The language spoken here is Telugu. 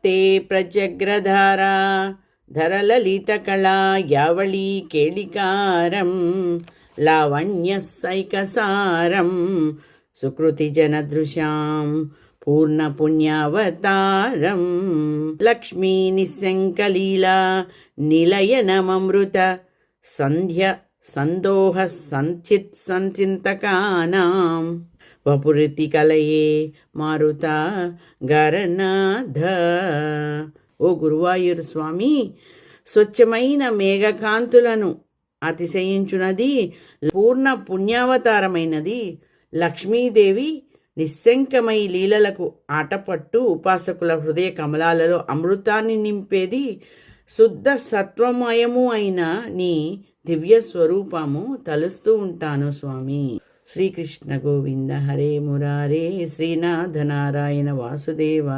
ते प्रजग्रधारा धरललितकला यावळी केळिकारं लावण्यसैकसारं सुकृतिजनदृशां पूर्णपुण्यवतारं लक्ष्मी निस्सङ्कलीला निलयनममृत सन्ध्या संदोह संचित संचिंतकानां वपुरिति कलये मारुता గరనాథ. ఓ గురువాయూర్ స్వామి, స్వచ్ఛమైన మేఘకాంతులను అతిశయించున్నది, పూర్ణ పుణ్యావతారమైనది లక్ష్మీదేవి నిస్సంకమై లీలలకు ఆటపట్టు ఉపాసకుల హృదయ కమలాలలో అమృతాన్ని నింపేది శుద్ధ సత్వమయము అయిన నీ దివ్య స్వరూపము తలుస్తూ ఉంటాను స్వామి. శ్రీకృష్ణ గోవింద హరే మురారే శ్రీనాథ నారాయణ వాసుదేవ.